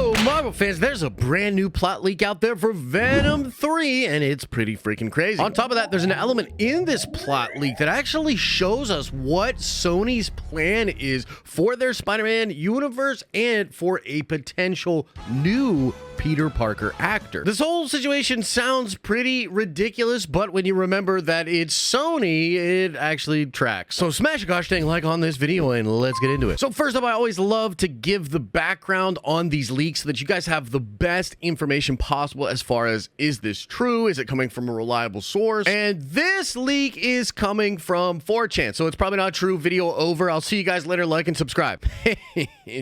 Yo, Marvel fans, there's a brand new plot leak out there for Venom 3, and it's pretty freaking crazy. On top of that, there's an element in this plot leak that actually shows us what Sony's plan is for their Spider-Man universe and for a potential new Peter Parker actor. This whole situation sounds pretty ridiculous, but when you remember that it's Sony, it actually tracks. So smash a gosh dang like on this video and let's get into it. So first up, I always love to give the background on these leaks so that you guys have the best information possible as far as, is this true? Is it coming from a reliable source? And this leak is coming from 4chan, so it's probably not true. Video over. I'll see you guys later. Like and subscribe.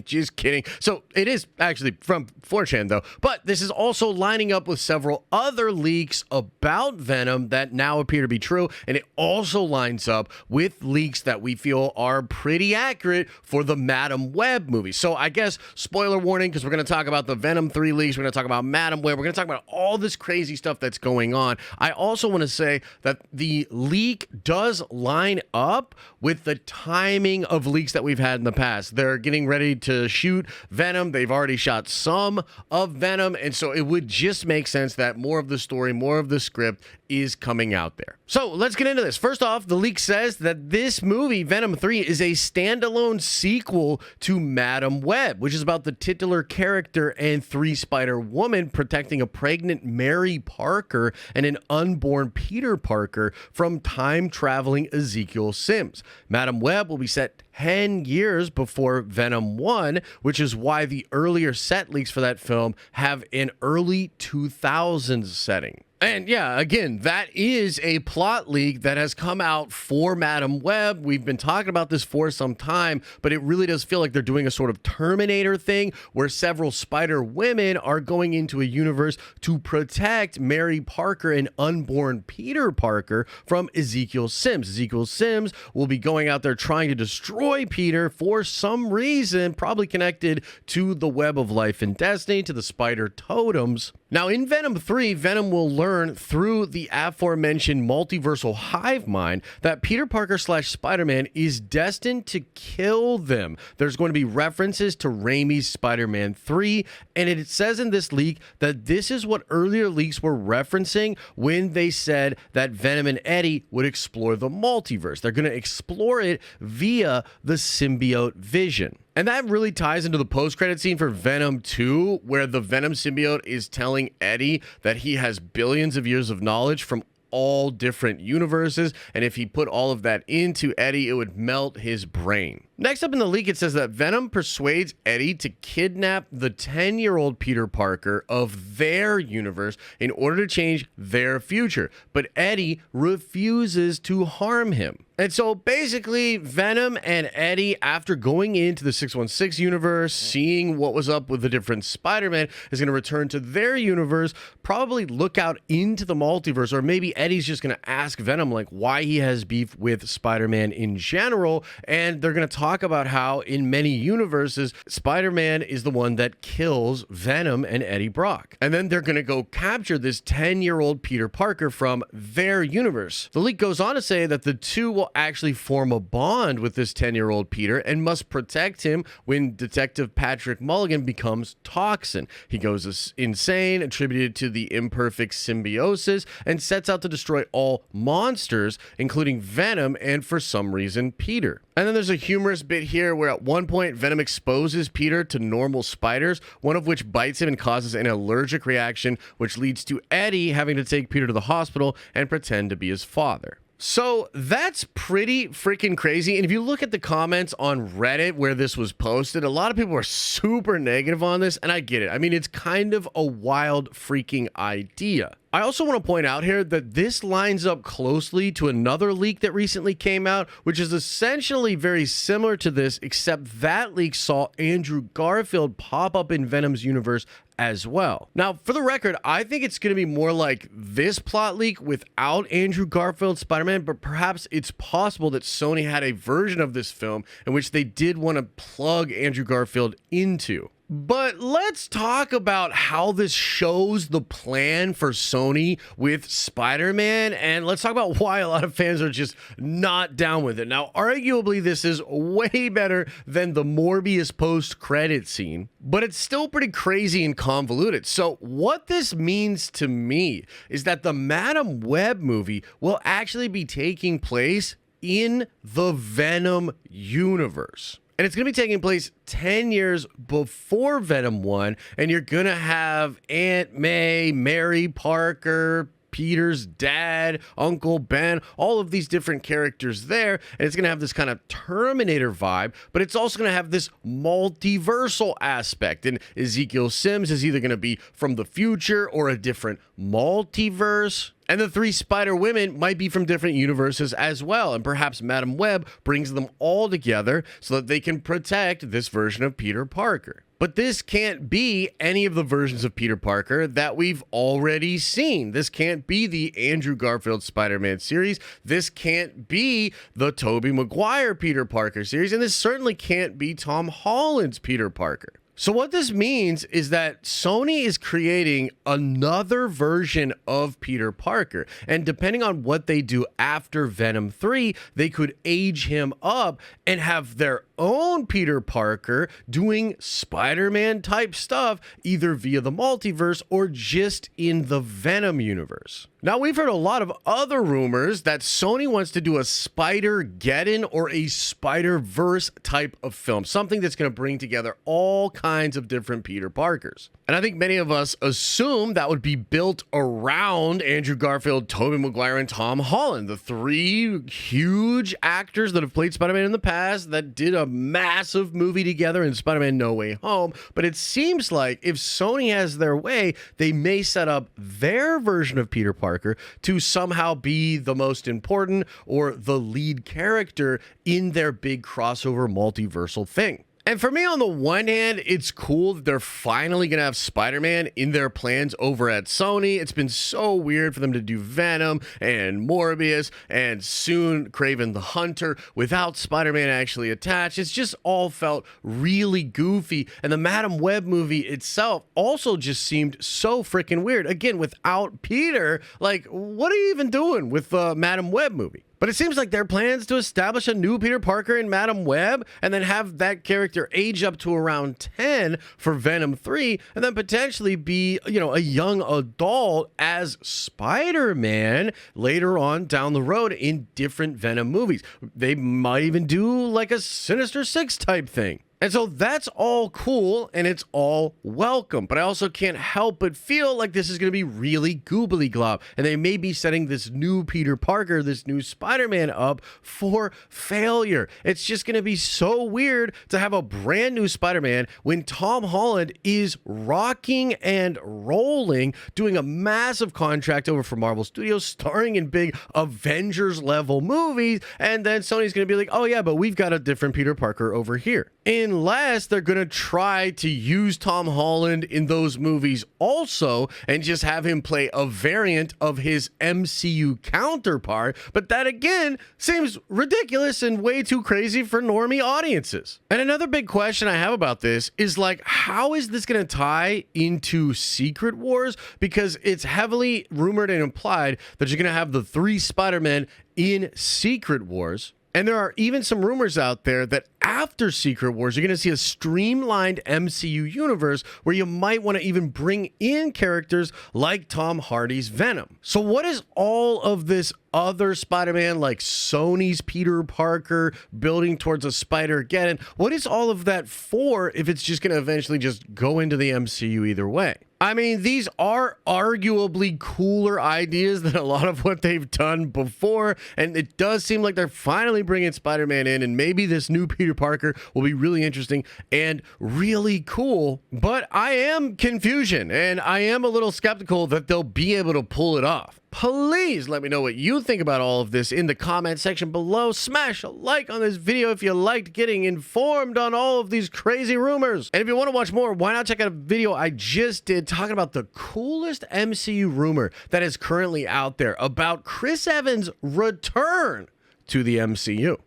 Just kidding. So it is actually from 4chan though, but this is also lining up with several other leaks about Venom that now appear to be true, and it also lines up with leaks that we feel are pretty accurate for the Madam Web movie. So I guess spoiler warning, because we're going to talk about the Venom 3 leaks, we're going to talk about Madam Web, we're going to talk about all this crazy stuff that's going on. I also want to say that the leak does line up with the timing of leaks that we've had in the past. They're getting ready to shoot Venom. They've already shot some of Venom, and so it would just make sense that more of the story, more of the script is coming out there. So let's get into this. First off, the leak says that this movie, Venom 3, is a standalone sequel to Madam Web, which is about the titular character and Spider-Woman protecting a pregnant Mary Parker and an unborn Peter Parker from time-traveling Ezekiel Sims. Madam Web will be set 10 years before Venom 1, which is why the earlier set leaks for that film have an early 2000s setting. And yeah, again, that is a plot leak that has come out for Madam Web. We've been talking about this for some time, but it really does feel like they're doing a sort of Terminator thing where several Spider-Women are going into a universe to protect Mary Parker and unborn Peter Parker from Ezekiel Sims. Ezekiel Sims will be going out there trying to destroy Peter for some reason, probably connected to the Web of Life and Destiny, to the Spider Totems. Now, in Venom 3, Venom will learn through the aforementioned multiversal hive mind that Peter Parker / Spider-Man is destined to kill them. There's going to be references to Raimi's Spider-Man 3, and it says in this leak that this is what earlier leaks were referencing when they said that Venom and Eddie would explore the multiverse. They're going to explore it via the symbiote vision. And that really ties into the post-credit scene for Venom 2, where the Venom symbiote is telling Eddie that he has billions of years of knowledge from all different universes, and if he put all of that into Eddie, it would melt his brain. Next up in the leak, it says that Venom persuades Eddie to kidnap the 10-year-old Peter Parker of their universe in order to change their future, but Eddie refuses to harm him. And so basically, Venom and Eddie, after going into the 616 universe, seeing what was up with the different Spider-Man, is going to return to their universe, probably look out into the multiverse, or maybe Eddie's just going to ask Venom like why he has beef with Spider-Man in general, and they're going to talk about how in many universes, Spider-Man is the one that kills Venom and Eddie Brock. And then they're going to go capture this 10-year-old Peter Parker from their universe. The leak goes on to say that the two will actually form a bond with this 10-year-old Peter and must protect him when Detective Patrick Mulligan becomes Toxin. He goes insane, attributed to the imperfect symbiosis, and sets out to destroy all monsters, including Venom and, for some reason, Peter. And then there's a humorous bit here where at one point Venom exposes Peter to normal spiders, one of which bites him and causes an allergic reaction, which leads to Eddie having to take Peter to the hospital and pretend to be his father. So that's pretty freaking crazy. And if you look at the comments on Reddit where this was posted, a lot of people are super negative on this, and I get it. I mean, it's kind of a wild freaking idea. I also want to point out here that this lines up closely to another leak that recently came out, which is essentially very similar to this, except that leak saw Andrew Garfield pop up in Venom's universe as well. Now, for the record, I think it's going to be more like this plot leak without Andrew Garfield's Spider-Man, but perhaps it's possible that Sony had a version of this film in which they did want to plug Andrew Garfield into. But let's talk about how this shows the plan for Sony with Spider-Man, and let's talk about why a lot of fans are just not down with it. Now, arguably, this is way better than the Morbius post-credit scene, but it's still pretty crazy and convoluted. So what this means to me is that the Madam Web movie will actually be taking place in the Venom universe. And it's going to be taking place 10 years before Venom 1. And you're going to have Aunt May, Mary Parker, Peter's dad, Uncle Ben, all of these different characters there. And it's going to have this kind of Terminator vibe, but it's also going to have this multiversal aspect. And Ezekiel Sims is either going to be from the future or a different multiverse. And the 3 Spider-Women might be from different universes as well. And perhaps Madam Web brings them all together so that they can protect this version of Peter Parker. But this can't be any of the versions of Peter Parker that we've already seen. This can't be the Andrew Garfield Spider-Man series. This can't be the Tobey Maguire Peter Parker series. And this certainly can't be Tom Holland's Peter Parker. So what this means is that Sony is creating another version of Peter Parker. And depending on what they do after Venom 3, they could age him up and have their own Peter Parker doing Spider-Man type stuff, either via the multiverse or just in the Venom universe. Now, we've heard a lot of other rumors that Sony wants to do a Spider-Geddon or a Spider-Verse type of film, something that's going to bring together all kinds of different Peter Parkers. And I think many of us assume that would be built around Andrew Garfield, Tobey Maguire, and Tom Holland, the 3 huge actors that have played Spider-Man in the past that did a massive movie together in Spider-Man No Way Home. But it seems like if Sony has their way, they may set up their version of Peter Parker to somehow be the most important or the lead character in their big crossover multiversal thing. And for me, on the one hand, it's cool that they're finally going to have Spider-Man in their plans over at Sony. It's been so weird for them to do Venom and Morbius and soon Kraven the Hunter without Spider-Man actually attached. It's just all felt really goofy. And the Madam Web movie itself also just seemed so freaking weird. Again, without Peter, like, what are you even doing with the Madam Web movie? But it seems like their plans to establish a new Peter Parker in Madam Web and then have that character age up to around 10 for Venom 3 and then potentially be, a young adult as Spider-Man later on down the road in different Venom movies. They might even do like a Sinister Six type thing. And so that's all cool and it's all welcome. But I also can't help but feel like this is going to be really goobly glob. And they may be setting this new Peter Parker, this new Spider-Man up for failure. It's just going to be so weird to have a brand new Spider-Man when Tom Holland is rocking and rolling, doing a massive contract over for Marvel Studios, starring in big Avengers level movies. And then Sony's going to be like, oh yeah, but we've got a different Peter Parker over here. Unless they're going to try to use Tom Holland in those movies also and just have him play a variant of his MCU counterpart. But that, again, seems ridiculous and way too crazy for normie audiences. And another big question I have about this is, like, how is this going to tie into Secret Wars? Because it's heavily rumored and implied that you're going to have the 3 Spider-Men in Secret Wars. And there are even some rumors out there that after Secret Wars, you're going to see a streamlined MCU universe where you might want to even bring in characters like Tom Hardy's Venom. So what is all of this other Spider-Man, like Sony's Peter Parker building towards a Spider-Geddon? What is all of that for if it's just going to eventually just go into the MCU either way? I mean, these are arguably cooler ideas than a lot of what they've done before, and it does seem like they're finally bringing Spider-Man in, and maybe this new Peter Parker will be really interesting and really cool, but I am confusion, and I am a little skeptical that they'll be able to pull it off. Please let me know what you think about all of this in the comment section below. Smash a like on this video if you liked getting informed on all of these crazy rumors. And if you want to watch more, why not check out a video I just did talking about the coolest MCU rumor that is currently out there about Chris Evans' return to the MCU.